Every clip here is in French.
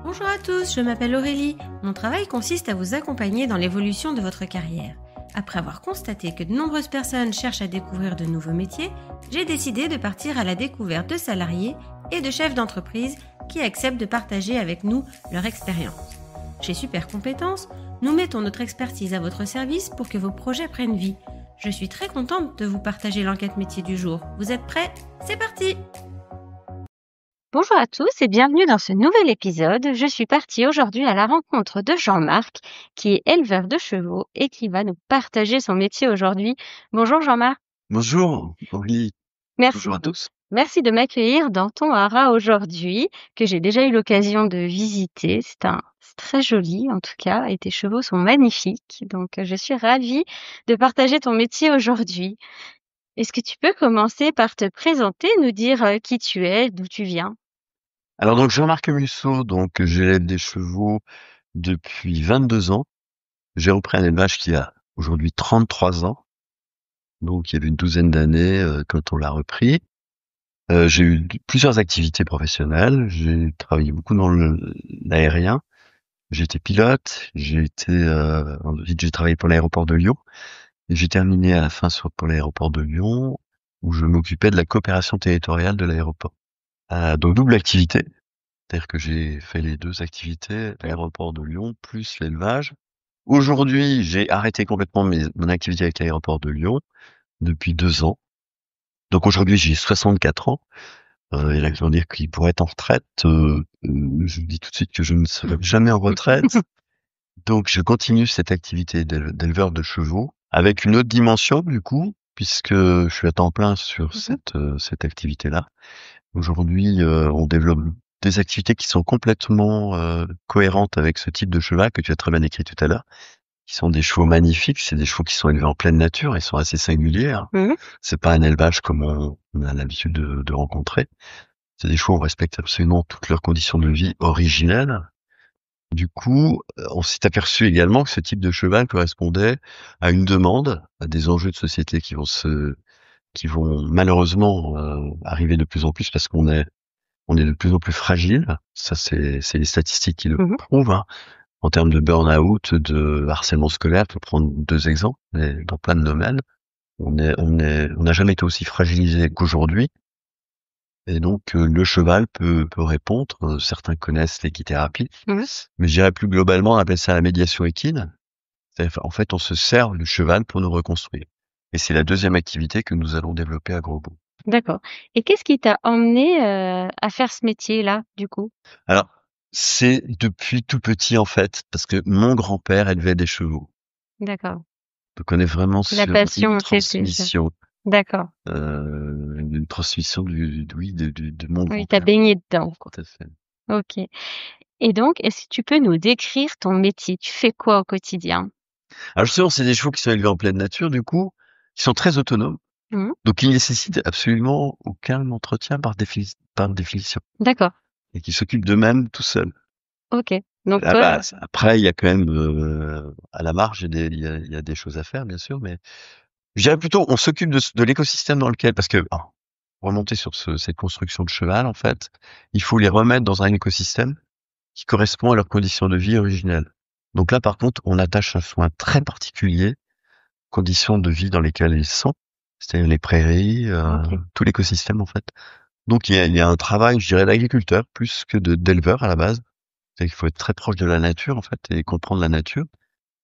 Bonjour à tous, je m'appelle Aurélie. Mon travail consiste à vous accompagner dans l'évolution de votre carrière. Après avoir constaté que de nombreuses personnes cherchent à découvrir de nouveaux métiers, j'ai décidé de partir à la découverte de salariés et de chefs d'entreprise qui acceptent de partager avec nous leur expérience. Chez Super Compétences, nous mettons notre expertise à votre service pour que vos projets prennent vie. Je suis très contente de vous partager l'enquête métier du jour. Vous êtes prêts? C'est parti! Bonjour à tous et bienvenue dans ce nouvel épisode. Je suis partie aujourd'hui à la rencontre de Jean-Marc, qui est éleveur de chevaux et qui va nous partager son métier aujourd'hui. Bonjour Jean-Marc. Bonjour, Aurélie. Merci. Bonjour à tous. Merci de m'accueillir dans ton haras aujourd'hui, que j'ai déjà eu l'occasion de visiter. C'est très joli en tout cas et tes chevaux sont magnifiques. Donc je suis ravie de partager ton métier aujourd'hui. Est-ce que tu peux commencer par te présenter, nous dire qui tu es, d'où tu viens? Alors donc Jean-Marc Musso, donc j'élève des chevaux depuis 22 ans. J'ai repris un élevage qui a aujourd'hui 33 ans. Donc il y avait une douzaine d'années quand on l'a repris. J'ai eu plusieurs activités professionnelles. J'ai travaillé beaucoup dans l'aérien. J'ai été pilote. Ensuite j'ai travaillé pour l'aéroport de Lyon. Et j'ai terminé à la fin pour l'aéroport de Lyon, où je m'occupais de la coopération territoriale de l'aéroport. Donc double activité, c'est-à-dire que j'ai fait les deux activités, l'aéroport de Lyon plus l'élevage. Aujourd'hui, j'ai arrêté complètement mon activité avec l'aéroport de Lyon depuis 2 ans. Donc aujourd'hui, j'ai 64 ans. Et là, je veux dire qu'il pourrait être en retraite. Je vous dis tout de suite que je ne serai jamais en retraite. Donc je continue cette activité d'éleveur de chevaux avec une autre dimension du coup, puisque je suis à temps plein sur cette activité-là. Aujourd'hui, on développe des activités qui sont complètement cohérentes avec ce type de cheval que tu as très bien décrit tout à l'heure, qui sont des chevaux magnifiques. C'est des chevaux qui sont élevés en pleine nature, ils sont assez singuliers. Mmh. C'est pas un élevage comme on a l'habitude de rencontrer. C'est des chevaux où on respecte absolument toutes leurs conditions de vie originelles. Du coup, on s'est aperçu également que ce type de cheval correspondait à une demande, à des enjeux de société qui vont malheureusement arriver de plus en plus parce qu'on est de plus en plus fragile. Ça, c'est les statistiques qui le Mmh. prouvent, hein. En termes de burn-out, de harcèlement scolaire, pour prendre 2 exemples, mais dans plein de domaines, on n'a jamais été aussi fragilisé qu'aujourd'hui. Et donc, le cheval peut répondre. Certains connaissent l'équithérapie, Mmh. mais je dirais plus globalement, on appelle ça la médiation équine. En fait, on se sert du cheval pour nous reconstruire. Et c'est la deuxième activité que nous allons développer à Grosbourg. D'accord. Et qu'est-ce qui t'a emmené à faire ce métier-là, du coup? Alors, c'est depuis tout petit, en fait, parce que mon grand-père élevait des chevaux. D'accord. Donc on est vraiment La sur passion, une c'est ça. transmission, D'accord. une transmission de mon Oui, tu as grand-père. baigné dedans, quoi. Tout à fait. OK. Et donc, est-ce que tu peux nous décrire ton métier? Tu fais quoi au quotidien? Alors justement, c'est des chevaux qui sont élevés en pleine nature, du coup, qui sont très autonomes, Mmh. donc ils ne nécessitent absolument aucun entretien par définition, D'accord. et qui s'occupent d'eux-mêmes tout seuls. OK. Donc La toi base. Après, il y a quand même à la marge, il y a des choses à faire, bien sûr, mais je dirais plutôt, on s'occupe de l'écosystème dans lequel, parce que pour remonter sur cette construction de cheval, en fait, il faut les remettre dans un écosystème qui correspond à leurs conditions de vie originelles. Donc là, par contre, on attache un soin très particulier aux conditions de vie dans lesquelles ils sont, c'est-à-dire les prairies, OK. tout l'écosystème, en fait. Donc il y a un travail, je dirais, d'agriculteur plus que d'éleveur à la base. C'est-à-dire qu'il faut être très proche de la nature, en fait, et comprendre la nature.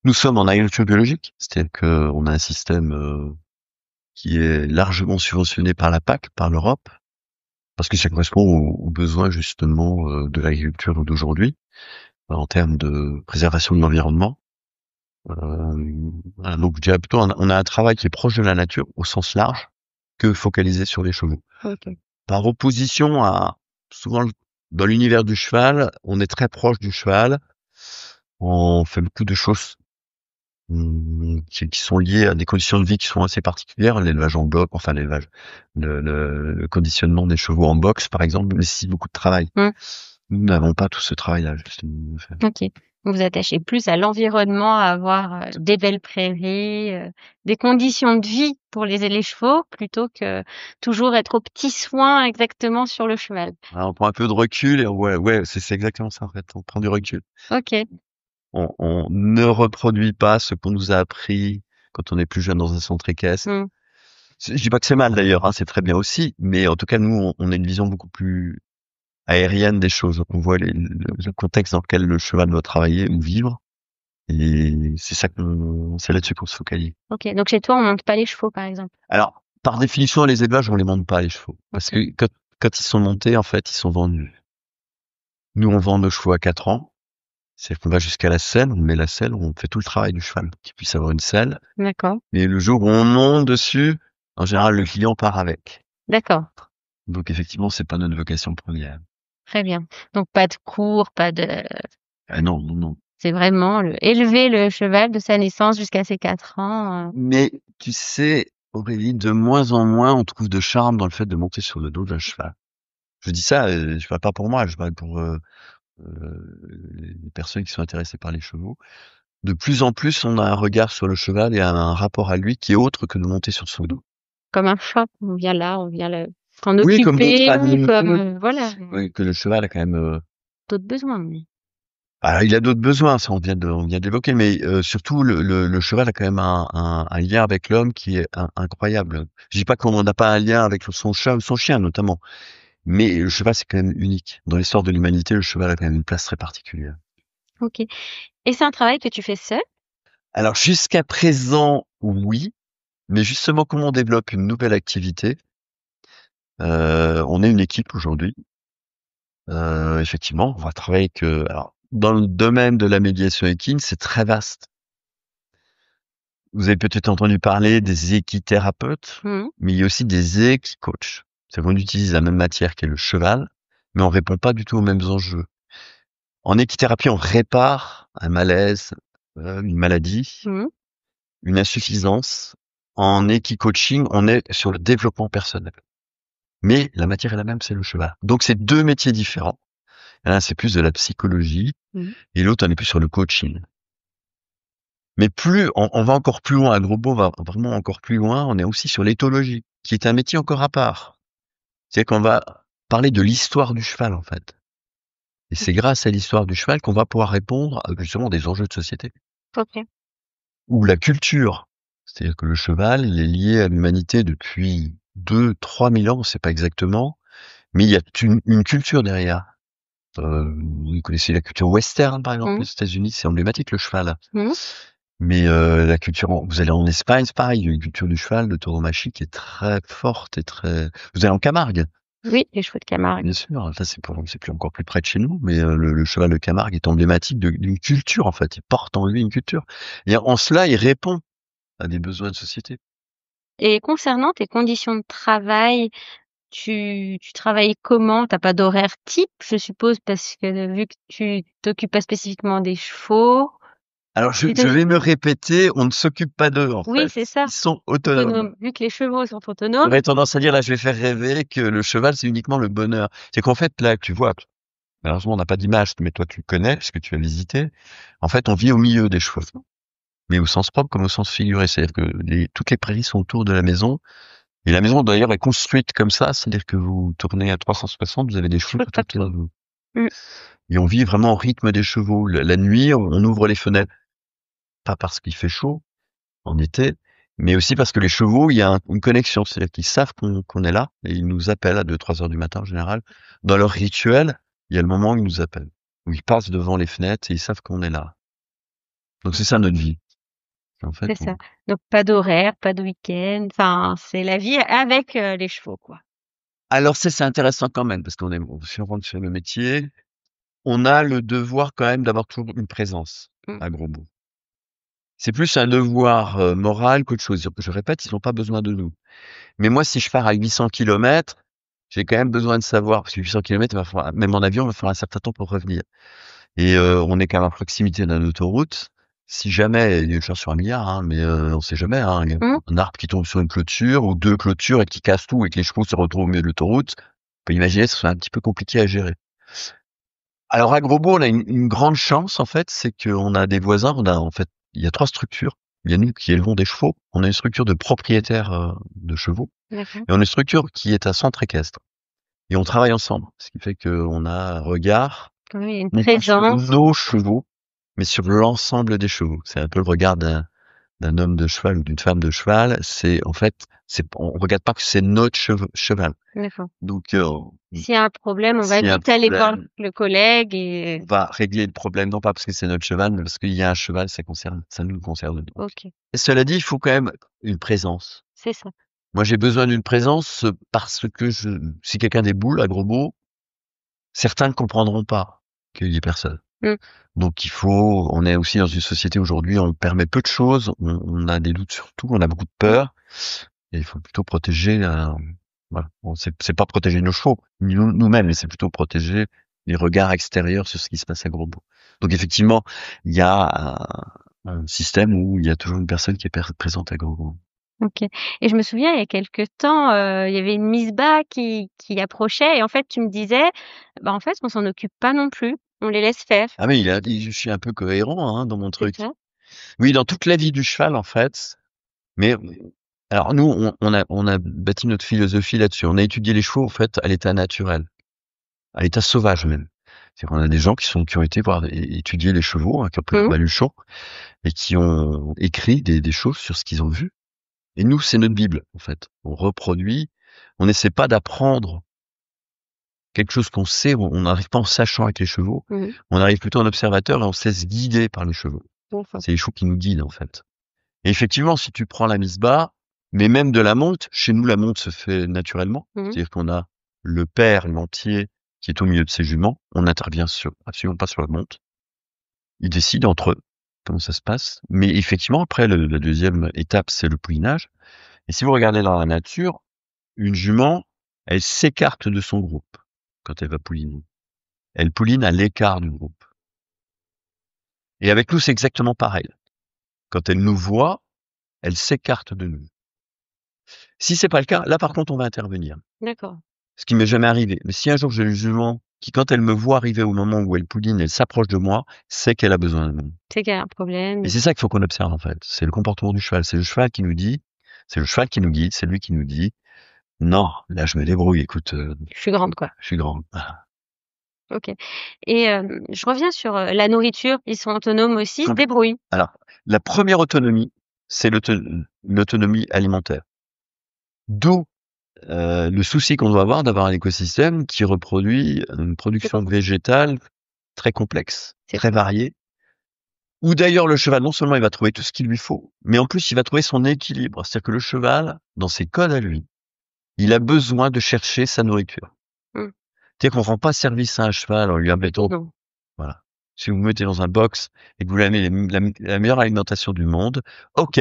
Nous sommes en agriculture biologique, c'est-à-dire qu'on a un système qui est largement subventionné par la PAC, par l'Europe, parce que ça correspond aux besoins justement de l'agriculture d'aujourd'hui, en termes de préservation de l'environnement. Voilà, donc je dirais plutôt on a un travail qui est proche de la nature au sens large que focalisé sur les chevaux. OK. Par opposition à souvent dans l'univers du cheval, on est très proche du cheval, on fait beaucoup de choses qui sont liées à des conditions de vie qui sont assez particulières. L'élevage en box, enfin l'élevage, le conditionnement des chevaux en box, par exemple, nécessite beaucoup de travail. Mmh. Nous n'avons pas tout ce travail-là, justement, à faire. OK. Vous vous attachez plus à l'environnement, à avoir des belles prairies, des conditions de vie pour les chevaux, plutôt que toujours être aux petits soins exactement sur le cheval. Alors, on prend un peu de recul et ouais, c'est exactement ça en fait. On prend du recul. OK. On ne reproduit pas ce qu'on nous a appris quand on est plus jeune dans un centre équestre. Mmh. Je dis pas que c'est mal d'ailleurs, hein, c'est très bien aussi, mais en tout cas nous on a une vision beaucoup plus aérienne des choses. On voit le contexte dans lequel le cheval doit travailler ou vivre, et c'est là-dessus qu'on se focalise. OK. Donc chez toi, on monte pas les chevaux, par exemple? Alors par définition, les élevages on les monte pas les chevaux, parce OK. que quand ils sont montés en fait ils sont vendus. Nous on vend nos chevaux à 4 ans, c'est-à-dire qu'on va jusqu'à la selle, on met la selle, on fait tout le travail du cheval, qu'il puisse avoir une selle. D'accord. Mais le jour où on monte dessus, en général, le client part avec. D'accord. Donc effectivement, c'est pas notre vocation première. Très bien. Donc pas de cours, pas de Ah non, non, non. c'est vraiment élever le cheval de sa naissance jusqu'à ses 4 ans. Mais tu sais, Aurélie, de moins en moins, on trouve de charme dans le fait de monter sur le dos d'un cheval. Je dis ça, je parle pas pour moi, je parle pour les personnes qui sont intéressées par les chevaux. De plus en plus, on a un regard sur le cheval et un rapport à lui qui est autre que de monter sur son dos. Comme un chat, on vient là, on vient s'en Oui, comme d'autres occuper, animaux. comme voilà, Oui, que le cheval a quand même. d'autres besoins. Mais Alors, il a d'autres besoins, ça on vient de l'évoquer, mais surtout le cheval a quand même un lien avec l'homme qui est incroyable. Je dis pas qu'on n'a pas un lien avec son chat ou son chien notamment, mais le cheval c'est quand même unique. Dans l'histoire de l'humanité, le cheval a quand même une place très particulière. OK. Et c'est un travail que tu fais seul? Alors jusqu'à présent, oui, mais justement comme on développe une nouvelle activité, on est une équipe aujourd'hui. Effectivement, on va travailler alors dans le domaine de la médiation équine, c'est très vaste. Vous avez peut-être entendu parler des équithérapeutes, Mmh. mais il y a aussi des équicoachs. C'est qu'on utilise la même matière qu'est le cheval, mais on répond pas du tout aux mêmes enjeux. En équithérapie, on répare un malaise, une maladie, Mmh. une insuffisance. En équicoaching, on est sur le développement personnel. Mais la matière est la même, c'est le cheval. Donc c'est deux métiers différents. L'un, c'est plus de la psychologie, Mmh. et l'autre, on est plus sur le coaching. Mais plus on va encore plus loin, Agro-Beau va vraiment encore plus loin, on est aussi sur l'éthologie, qui est un métier encore à part. C'est qu'on va parler de l'histoire du cheval, en fait. Et c'est grâce à l'histoire du cheval qu'on va pouvoir répondre à justement des enjeux de société. OK. Ou la culture. C'est-à-dire que le cheval, il est lié à l'humanité depuis 2-3 000 ans, on sait pas exactement, mais il y a une culture derrière. Vous connaissez la culture western, par exemple, Mmh. aux États-Unis, c'est emblématique le cheval. Mmh. Mais la culture, vous allez en Espagne, c'est pareil, il y a une culture du cheval, de tauromachie qui est très forte et très. Vous allez en Camargue, Oui, les chevaux de Camargue. bien sûr. Ça c'est plus encore plus près de chez nous, mais le cheval de Camargue est emblématique d'une culture en fait. Il porte en lui une culture. Et en cela, il répond à des besoins de société. Et concernant tes conditions de travail, tu travailles comment? T'as pas d'horaire type, je suppose, parce que vu que tu t'occupes pas spécifiquement des chevaux. Alors je, Tu je te vais me répéter, on ne s'occupe pas d'eux en Oui, fait. c'est ça, Ils sont autonomes. autonome. Vu que les chevaux sont autonomes. J'aurais tendance à dire là, je vais faire rêver que le cheval c'est uniquement le bonheur. C'est qu'en fait là, tu vois, malheureusement on n'a pas d'image, mais toi tu le connais puisque tu as visité. En fait, on vit au milieu des chevaux. Mais au sens propre comme au sens figuré. C'est-à-dire que toutes les prairies sont autour de la maison. Et la maison, d'ailleurs, est construite comme ça. C'est-à-dire que vous tournez à 360, vous avez des chevaux tout autour de vous. Mmh. Et on vit vraiment au rythme des chevaux. La nuit, on ouvre les fenêtres. Pas parce qu'il fait chaud, en été, mais aussi parce que les chevaux, il y a une connexion. C'est-à-dire qu'ils savent qu'on est là. Et ils nous appellent à 2-3 heures du matin, en général. Dans leur rituel, il y a le moment où ils nous appellent. Où ils passent devant les fenêtres et ils savent qu'on est là. Donc c'est ça notre vie. En fait, C'est ça. Donc pas d'horaire, pas de week-end. Enfin, c'est la vie avec les chevaux, quoi. Alors c'est intéressant quand même parce si on rentre sur le métier, on a le devoir quand même d'avoir toujours une présence Mmh. à Gros-Bout. C'est plus un devoir moral qu'autre chose. Je répète, ils n'ont pas besoin de nous. Mais moi, si je pars à 800 kilomètres, j'ai quand même besoin de savoir parce que 800 kilomètres, même en avion, il va falloir un certain temps pour revenir. Et on est quand même à proximité d'une autoroute. Si jamais, il y a une chance sur un milliard, hein, mais on sait jamais, hein, il y a Mmh. un arbre qui tombe sur une clôture ou deux clôtures et qui casse tout et que les chevaux se retrouvent au milieu de l'autoroute, on peut imaginer que ce soit un petit peu compliqué à gérer. Alors à Grosbeau, on a une grande chance en fait, c'est qu'on a des voisins. Il y a 3 structures. Il y a nous qui élevons des chevaux. On a une structure de propriétaires de chevaux D'accord. et on a une structure qui est à centre équestre. Et on travaille ensemble, ce qui fait qu'on a un regard Quand même, il y a une non pas sur présence. nos chevaux, mais sur l'ensemble des chevaux. C'est un peu le regard d'un homme de cheval ou d'une femme de cheval. On regarde pas que c'est notre cheval. D'accord. Donc, S'il y a un problème, on va s'il y a un vite aller voir problème, le collègue et on va régler le problème, non pas parce que c'est notre cheval, mais parce qu'il y a un cheval, ça nous concerne. Donc. OK, Et cela dit, il faut quand même une présence. c'est ça. Moi, j'ai besoin d'une présence parce que si quelqu'un déboule à Grosbeau, certains ne comprendront pas qu'il y ait personne. Mmh. Donc on est aussi dans une société aujourd'hui, on permet peu de choses, on a des doutes sur tout, on a beaucoup de peur, et il faut plutôt protéger, voilà. Bon, c'est pas protéger nos chevaux, ni nous-mêmes, mais c'est plutôt protéger les regards extérieurs sur ce qui se passe à Grosbeau. Donc effectivement, il y a un système où il y a toujours une personne qui est présente à Grosbeau. OK, et je me souviens, il y a quelque temps, il y avait une mise bas qui approchait et en fait, tu me disais: «Bah, en fait, on s'en occupe pas non plus, on les laisse faire». Ah mais je suis un peu cohérent, hein, dans mon C'est truc. ça? Oui, dans toute la vie du cheval, en fait. Mais alors nous, on a bâti notre philosophie là-dessus. On a étudié les chevaux en fait à l'état naturel, à l'état sauvage même. C'est-à-dire qu'on a des gens qui ont été voir étudier les chevaux, hein, qui ont pris leur Mmh. baluchon et qui ont écrit des choses sur ce qu'ils ont vu. Et nous, c'est notre Bible en fait. On reproduit. On n'essaie pas d'apprendre quelque chose qu'on sait. On n'arrive pas en sachant avec les chevaux. Mmh. On arrive plutôt en observateur et on se laisse guider par les chevaux. D'accord. C'est les chevaux qui nous guident en fait. Et effectivement, si tu prends la mise bas, mais même de la monte, chez nous, la monte se fait naturellement. Mmh. C'est-à-dire qu'on a le père, l'entier, qui est au milieu de ses juments. On n'intervient absolument pas sur la monte. Ils décident entre eux comment ça se passe. Mais effectivement, après, la deuxième étape, c'est le poulinage. Et si vous regardez dans la nature, une jument, elle s'écarte de son groupe quand elle va pouliner. Elle pouline à l'écart du groupe. Et avec nous, c'est exactement pareil. Quand elle nous voit, elle s'écarte de nous. Si c'est pas le cas, là par contre, on va intervenir. D'accord. Ce qui m'est jamais arrivé. Mais si un jour j'ai une jument qui, quand elle me voit arriver au moment où elle pouline, elle s'approche de moi, c'est qu'elle a besoin de moi. C'est qu'il y a un problème Et et c'est ça qu'il faut qu'on observe en fait. C'est le comportement du cheval. C'est le cheval qui nous dit, c'est le cheval qui nous guide, c'est lui qui nous dit, non, là je me débrouille, écoute, je suis grande, quoi. je suis grand. Ah. OK, et je reviens sur, la nourriture. Ils sont autonomes aussi, ils se débrouillent? Alors, la première autonomie, c'est l'autonomie alimentaire. D'où le souci qu'on doit avoir d'avoir un écosystème qui reproduit une production végétale très complexe, C'est très variée, où d'ailleurs le cheval, non seulement il va trouver tout ce qu'il lui faut, mais en plus il va trouver son équilibre. C'est-à-dire que le cheval, dans ses codes à lui, il a besoin de chercher sa nourriture. Mmh. C'est-à-dire qu'on rend pas service à un cheval en lui mettant, Non. voilà. Si vous vous mettez dans un box et que vous lui amenez la meilleure alimentation du monde, ok,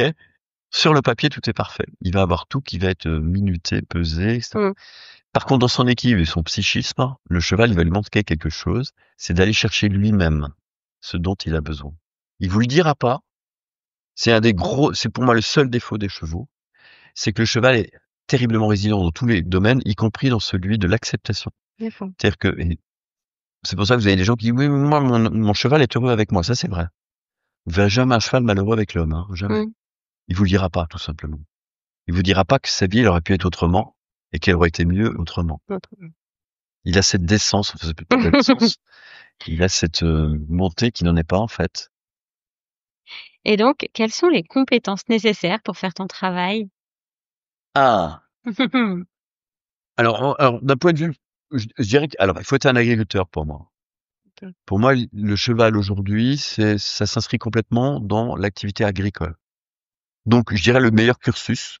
sur le papier tout est parfait. Il va avoir tout qui va être minuté, pesé, etc. Mmh. Par contre, dans son équilibre et son psychisme, le cheval, il va lui manquer quelque chose, c'est d'aller chercher lui-même ce dont il a besoin. Il vous le dira pas. C'est pour moi le seul défaut des chevaux, c'est que le cheval est terriblement résilient dans tous les domaines, y compris dans celui de l'acceptation. D'accord. C'est-à-dire que, et c'est pour ça que vous avez des gens qui disent, oui, mais moi, mon cheval est heureux avec moi. Ça, c'est vrai. Vous verrez jamais un cheval malheureux avec l'homme, hein, jamais. Mmh. Il vous le dira pas, tout simplement. Il vous dira pas que sa vie, elle aurait pu être autrement et qu'elle aurait été mieux autrement. Il a cette décence, enfin, c'est plutôt de la décence. Il a cette montée qui n'en est pas en fait. Et donc, quelles sont les compétences nécessaires pour faire ton travail? Ah. Alors d'un point de vue, je dirais qu'il faut être un agriculteur pour moi. OK. Pour moi, le cheval aujourd'hui, ça s'inscrit complètement dans l'activité agricole. Donc, je dirais le meilleur cursus,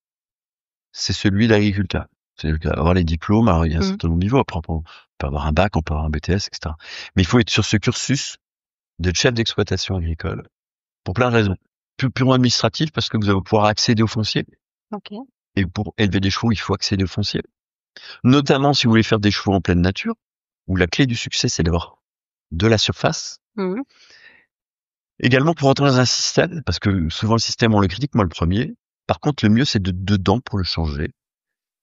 c'est celui d'agriculteur. C'est avoir les diplômes. Alors, il y a un certain nombre de niveaux. Après, on peut avoir un bac, on peut avoir un BTS, etc. Mais il faut être sur ce cursus d'être chef d'exploitation agricole pour plein de raisons. Purement administratif, parce que vous allez pouvoir accéder au foncier. OK. Et pour élever des chevaux, il faut accéder au foncier. Notamment si vous voulez faire des chevaux en pleine nature, où la clé du succès, c'est d'avoir de la surface. Mmh. Également pour entrer dans un système, parce que souvent le système, on le critique, moi le premier. Par contre, le mieux, c'est dedans pour le changer.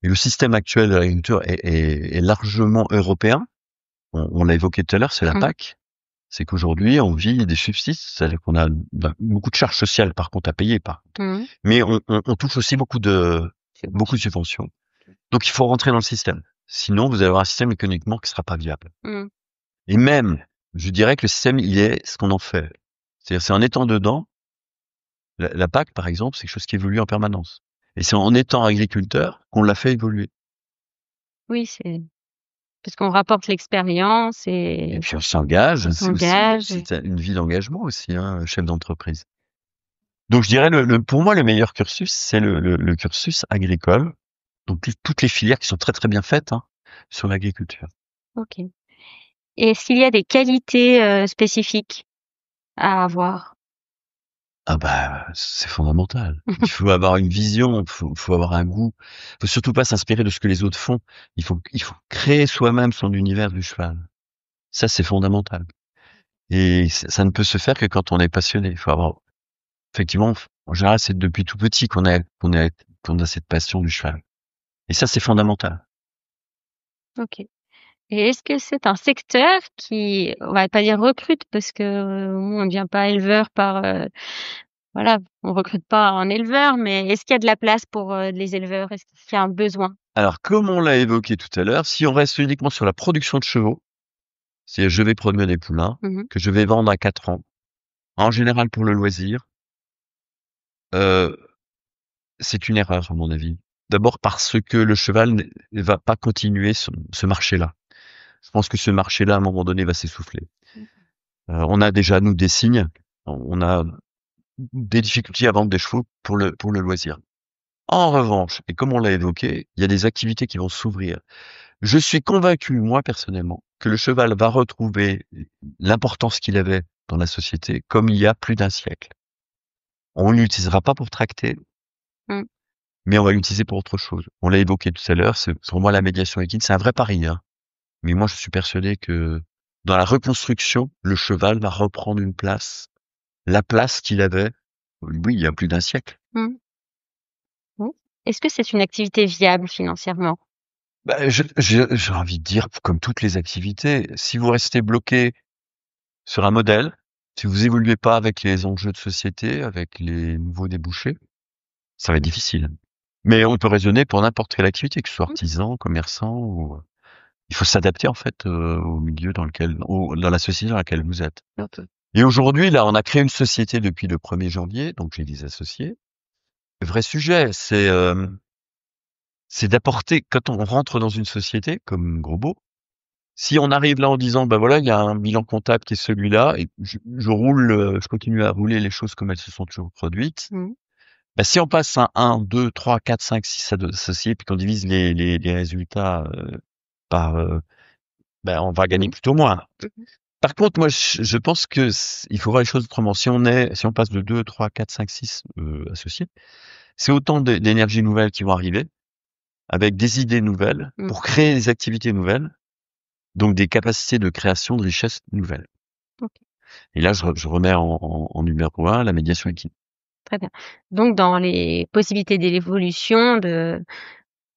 Et le système actuel de l'agriculture est largement européen. on l'a évoqué tout à l'heure, c'est la Mmh. PAC. C'est qu'aujourd'hui, on vit des subsides, c'est-à-dire qu'on a beaucoup de charges sociales, par contre, à payer, Mmh. mais on touche aussi beaucoup de subventions. Donc, il faut rentrer dans le système. Sinon, vous allez avoir un système économiquement qui sera pas viable. Mmh. Et même, je dirais que le système, il est ce qu'on en fait. C'est-à-dire, c'est en étant dedans, la PAC, par exemple, c'est quelque chose qui évolue en permanence. Et c'est en étant agriculteur qu'on l'a fait évoluer. Oui, c'est parce qu'on rapporte l'expérience Et et puis, on s'engage, on c'est aussi, s'engage et c'est une vie d'engagement aussi, hein, chef d'entreprise. Donc, je dirais, pour moi, le meilleur cursus, c'est le cursus agricole. Donc, toutes les filières qui sont très, très bien faites, hein, sur l'agriculture. OK. Et est-ce qu'il y a des qualités, spécifiques à avoir? Ah bah, c'est fondamental. Il faut avoir une vision, faut avoir un goût. Faut surtout pas s'inspirer de ce que les autres font. Il faut créer soi-même son univers du cheval. Ça, c'est fondamental. Et ça ne peut se faire que quand on est passionné. Il faut avoir, effectivement, en général, c'est depuis tout petit qu'on a cette passion du cheval. Et ça, c'est fondamental. OK. Et est-ce que c'est un secteur qui, on va pas dire recrute parce que on ne devient pas éleveur par, voilà, on recrute pas un éleveur, mais est-ce qu'il y a de la place pour, les éleveurs? Est-ce qu'il y a un besoin? Alors, comme on l'a évoqué tout à l'heure, si on reste uniquement sur la production de chevaux, c'est je vais produire des poulains Mmh. que je vais vendre à 4 ans, en général pour le loisir, euh, c'est une erreur à mon avis. D'abord parce que le cheval ne va pas continuer ce marché-là. Je pense que ce marché-là, à un moment donné, va s'essouffler. On a déjà, nous, des signes. On a des difficultés à vendre des chevaux pour le loisir. En revanche, et comme on l'a évoqué, il y a des activités qui vont s'ouvrir. Je suis convaincu, moi, personnellement, que le cheval va retrouver l'importance qu'il avait dans la société comme il y a plus d'un siècle. On ne l'utilisera pas pour tracter, Mmh. mais on va l'utiliser pour autre chose. On l'a évoqué tout à l'heure, c'est pour moi la médiation équine, c'est un vrai pari, hein. Mais moi, je suis persuadé que dans la reconstruction, le cheval va reprendre la place qu'il avait, oui, il y a plus d'un siècle. Mmh. Mmh. Est-ce que c'est une activité viable financièrement? Bah, j'ai envie de dire, comme toutes les activités, si vous restez bloqué sur un modèle, si vous évoluez pas avec les enjeux de société, avec les nouveaux débouchés, ça va être difficile. Mais on peut raisonner pour n'importe quelle activité, que ce soit Mmh. artisan, commerçant ou il faut s'adapter en fait au milieu dans la société dans laquelle vous êtes. OK. Et aujourd'hui, là, on a créé une société depuis le 1er janvier, donc j'ai des associés. Le vrai sujet, c'est d'apporter, quand on rentre dans une société comme Grosbeau, si on arrive là en disant, bah voilà, il y a un bilan comptable qui est celui-là, et je continue à rouler les choses comme elles se sont toujours produites. Mmh. Bah, si on passe à 1, 2, 3, 4, 5, 6 associés, puis qu'on divise les résultats par, ben, on va gagner Mmh. plutôt moins. Mmh. Par contre, moi, je pense que il faut voir les choses autrement. Si on passe de 2, 3, 4, 5, 6 associés, c'est autant d'énergies nouvelles qui vont arriver, avec des idées nouvelles, Mmh. pour créer des activités nouvelles, donc des capacités de création de richesses nouvelles. OK, Et là, je remets en numéro 1 la médiation équine. très bien. Donc dans les possibilités d'évolution de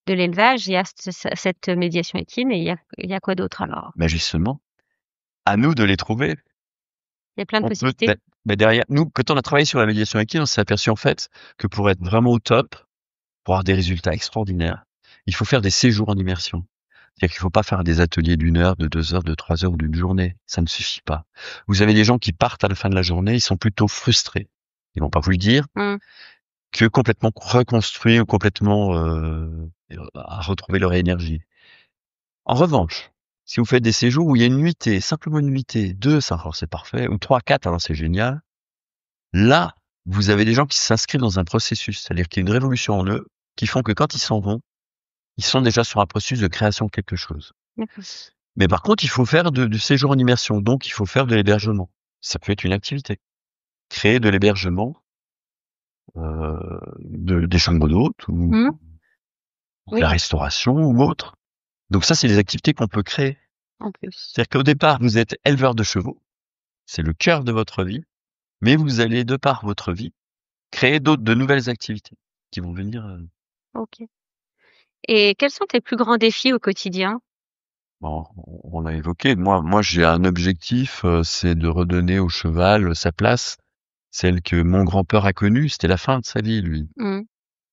l'élevage, il y a cette médiation équine et il y a quoi d'autre alors? Mais justement, à nous de les trouver. Il y a plein de On peut, possibilités? derrière, nous, quand on a travaillé sur la médiation équine, on s'est aperçu en fait que pour être vraiment au top, pour avoir des résultats extraordinaires, il faut faire des séjours en immersion. C'est-à-dire qu'il ne faut pas faire des ateliers d'1 heure, de 2 heures, de 3 heures ou d'une journée. Ça ne suffit pas. Vous avez des gens qui partent à la fin de la journée, ils sont plutôt frustrés. Ils vont pas vous le dire, Mmh. que complètement reconstruits ou complètement à retrouver leur énergie. En revanche, si vous faites des séjours où il y a une nuitée, simplement une nuitée, 2, ça, alors c'est parfait, ou 3, 4, alors c'est génial. Là, vous avez des gens qui s'inscrivent dans un processus, c'est-à-dire qu'il y a une révolution en eux, qui font que quand ils s'en vont, ils sont déjà sur un processus de création de quelque chose. D'accord. Mais par contre, il faut faire du séjour en immersion, donc il faut faire de l'hébergement. Ça peut être une activité. Créer de l'hébergement, des chambres d'hôtes ou Mmh. de la Oui, restauration ou autre. Donc ça, c'est des activités qu'on peut créer. en plus. C'est-à-dire qu'au départ, vous êtes éleveur de chevaux, c'est le cœur de votre vie, mais vous allez, de par votre vie, créer de nouvelles activités qui vont venir. OK. Et quels sont tes plus grands défis au quotidien? Bon, on l'a évoqué. Moi, j'ai un objectif, c'est de redonner au cheval sa place, celle que mon grand-père a connue. C'était la fin de sa vie, lui. Mmh.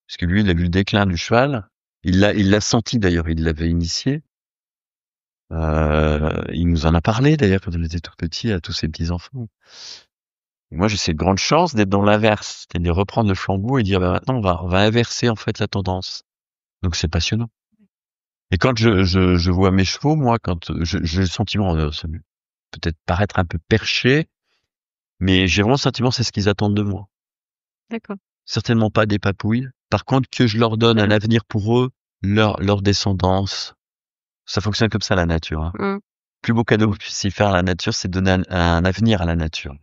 Parce que lui, il a vu le déclin du cheval. Il l'a senti d'ailleurs, il l'avait initié. Il nous en a parlé d'ailleurs quand on était tout petit à tous ses petits-enfants. Et moi, j'ai cette grande chance d'être dans l'inverse, c'est-à-dire reprendre le flambeau et dire, bah, maintenant, on va inverser en fait la tendance. Donc c'est passionnant. Et quand je vois mes chevaux, moi, quand j'ai le sentiment, ça peut peut-être paraître un peu perché, mais j'ai vraiment le sentiment, c'est ce qu'ils attendent de moi. D'accord. Certainement pas des papouilles. Par contre, que je leur donne un avenir pour eux, leur descendance. Ça fonctionne comme ça, la nature, hein. Mmh. Plus beau cadeau que vous puissiez faire à la nature, c'est de donner un avenir à la nature.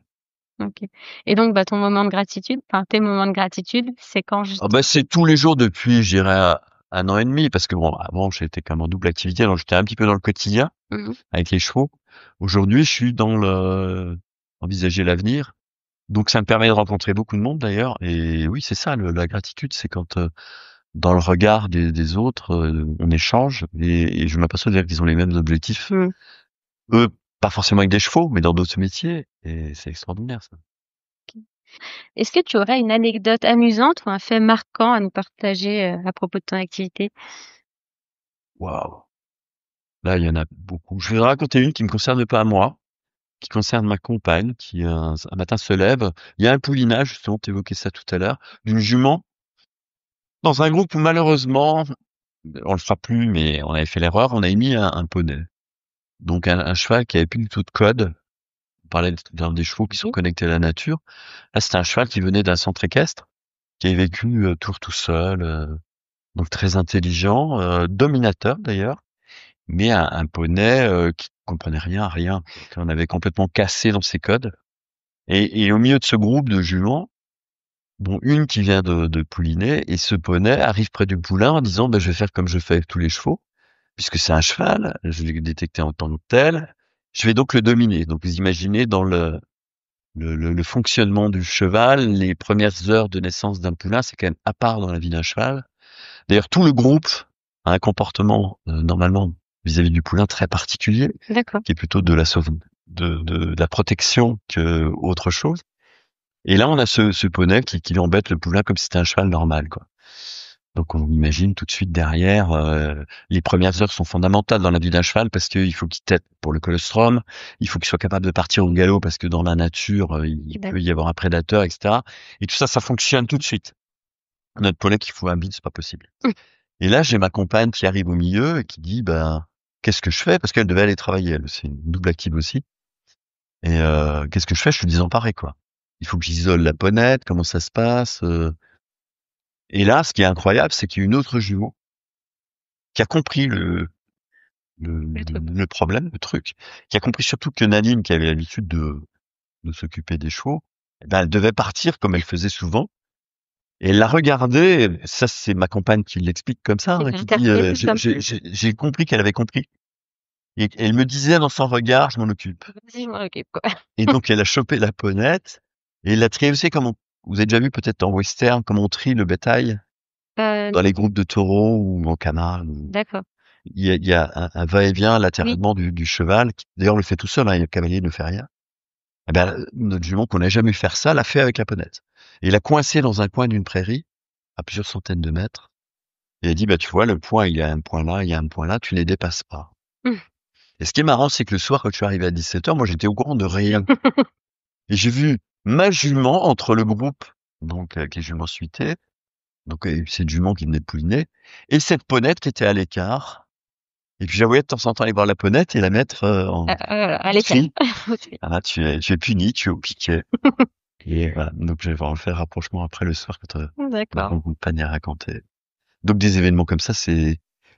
OK. Et donc, ton moment de gratitude, enfin, tes moments de gratitude, c'est quand Ah juste? bah, c'est tous les jours depuis, je dirais, 1 an et demi, parce que bon, avant, j'étais quand même en double activité, donc j'étais un petit peu dans le quotidien Mmh. avec les chevaux. Aujourd'hui, je suis dans envisager l'avenir. Donc ça me permet de rencontrer beaucoup de monde d'ailleurs. Et oui, c'est ça, la gratitude, c'est quand dans le regard des autres, on échange et je m'aperçois d'ailleurs qu'ils ont les mêmes objectifs. Mmh. Eux, pas forcément avec des chevaux, mais dans d'autres métiers. Et c'est extraordinaire, ça. Est-ce que tu aurais une anecdote amusante ou un fait marquant à nous partager, à propos de ton activité? Waouh! Là, il y en a beaucoup. Je vais en raconter une qui me concerne pas à moi, qui concerne ma compagne, qui un matin se lève. Il y a un poulinage, justement, tu évoquais ça tout à l'heure, d'une jument dans un groupe où malheureusement, on le fera plus, mais on avait fait l'erreur, on avait mis un poney. Donc un cheval qui avait plus du tout de code. On parlait des chevaux qui sont Oui. connectés à la nature. Là, c'était un cheval qui venait d'un centre équestre, qui avait vécu tout seul, donc très intelligent, dominateur d'ailleurs, mais un poney qui comprenait rien, qu'on avait complètement cassé dans ses codes. Et au milieu de ce groupe de juments, dont une qui vient de pouliner, et ce poney arrive près du poulain en disant, bah, je vais faire comme je fais avec tous les chevaux, puisque c'est un cheval, je l'ai détecté en tant que tel, je vais donc le dominer. Donc vous imaginez dans le fonctionnement du cheval, les premières heures de naissance d'un poulain, c'est quand même à part dans la vie d'un cheval. D'ailleurs, tout le groupe a un comportement normalement vis-à-vis du poulain très particulier, D'accord. qui est plutôt de la de la protection que autre chose. Et là, on a ce poney qui embête le poulain comme si c'était un cheval normal, quoi. Donc on imagine tout de suite derrière, les premières heures sont fondamentales dans la vie d'un cheval parce qu'il faut qu'il tète pour le colostrum, il faut qu'il soit capable de partir au galop parce que dans la nature, il peut y avoir un prédateur, etc. Et tout ça, ça fonctionne tout de suite. Notre poney qui fout un bide, c'est pas possible. Mmh. Et là, j'ai ma compagne qui arrive au milieu et qui dit, ben, qu'est-ce que je fais? Parce qu'elle devait aller travailler, elle, c'est une double active aussi. Et qu'est-ce que je fais? Je suis désemparé, quoi. Il faut que j'isole la ponette, comment ça se passe? Et là, ce qui est incroyable, c'est qu'il y a une autre jument qui a compris Le truc. le problème, le truc, qui a compris surtout que Nadine, qui avait l'habitude de s'occuper des chevaux, eh ben, elle devait partir comme elle faisait souvent. Et elle l'a regardée, ça c'est ma compagne qui l'explique comme ça, Tu hein, l'as qui dit interprété comme ça? j'ai compris qu'elle avait compris. Et elle me disait dans son regard, je m'en occupe. Vas-y, je m'en occupe, quoi. Et donc elle a chopé la ponette et elle l'a triée. Vous savez comment vous avez déjà vu peut-être en western comment on trie le bétail dans les groupes de taureaux ou en canard. D'accord. Il y a un va-et-vient Oui. latéralement du cheval, qui d'ailleurs le fait tout seul, hein, le cavalier ne fait rien. Eh ben, notre jument qu'on n'a jamais vu faire ça, l'a fait avec la ponette. Et il a coincé dans un coin d'une prairie, à plusieurs centaines de mètres, et il a dit, bah, tu vois, le point, il y a un point là, il y a un point là, tu les dépasses pas. Mmh. Et ce qui est marrant, c'est que le soir, quand je suis arrivé à 17h, moi, j'étais au courant de rien. Et j'ai vu ma jument entre le groupe, donc, avec les juments suités, donc, cette jument qui venait de pouliner, et cette ponette qui était à l'écart. Et puis, j'avouais de temps en temps aller voir la ponette et la mettre, Voilà, à au l'écart. tri. Ah là, tu es puni, tu es au piquet. Et voilà. Donc, je vais vraiment faire le rapprochement après le soir quand, ma D'accord. compagne a raconté. Donc, des événements comme ça,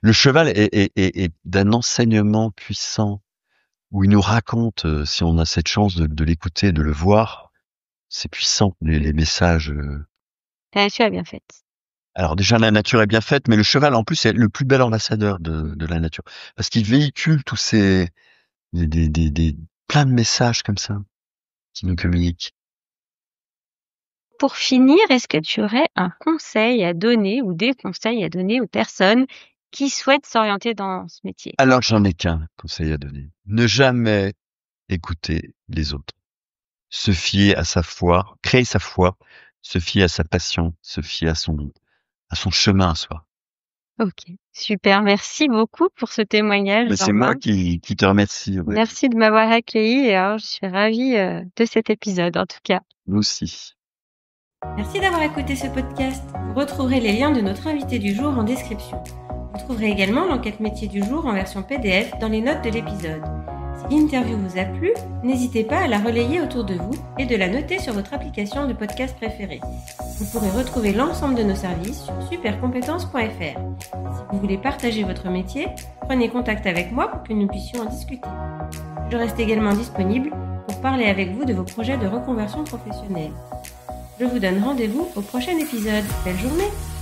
le cheval est d'un enseignement puissant où il nous raconte, si on a cette chance de l'écouter, de le voir, c'est puissant, les messages. La nature est bien faite. Alors déjà, la nature est bien faite, mais le cheval, en plus, est le plus bel ambassadeur de la nature. Parce qu'il véhicule tous plein de messages comme ça, qui nous communiquent. Pour finir, est-ce que tu aurais un conseil à donner ou des conseils à donner aux personnes qui souhaitent s'orienter dans ce métier? Alors, j'en ai qu'un conseil à donner. Ne jamais écouter les autres. Se fier à sa foi, créer sa foi, se fier à sa passion, se fier à son chemin à soi. Ok, super. Merci beaucoup pour ce témoignage, Mais c'est moi Jean-Marc. qui te remercie. Ouais. Merci de m'avoir accueilli. Et alors, je suis ravie de cet épisode, en tout cas. Nous aussi. Merci d'avoir écouté ce podcast. Vous retrouverez les liens de notre invité du jour en description. Vous trouverez également l'enquête métier du jour en version PDF dans les notes de l'épisode. Si l'interview vous a plu, n'hésitez pas à la relayer autour de vous et de la noter sur votre application de podcast préférée. Vous pourrez retrouver l'ensemble de nos services sur supercompétences.fr. Si vous voulez partager votre métier, prenez contact avec moi pour que nous puissions en discuter. Je reste également disponible pour parler avec vous de vos projets de reconversion professionnelle. Je vous donne rendez-vous au prochain épisode. Belle journée!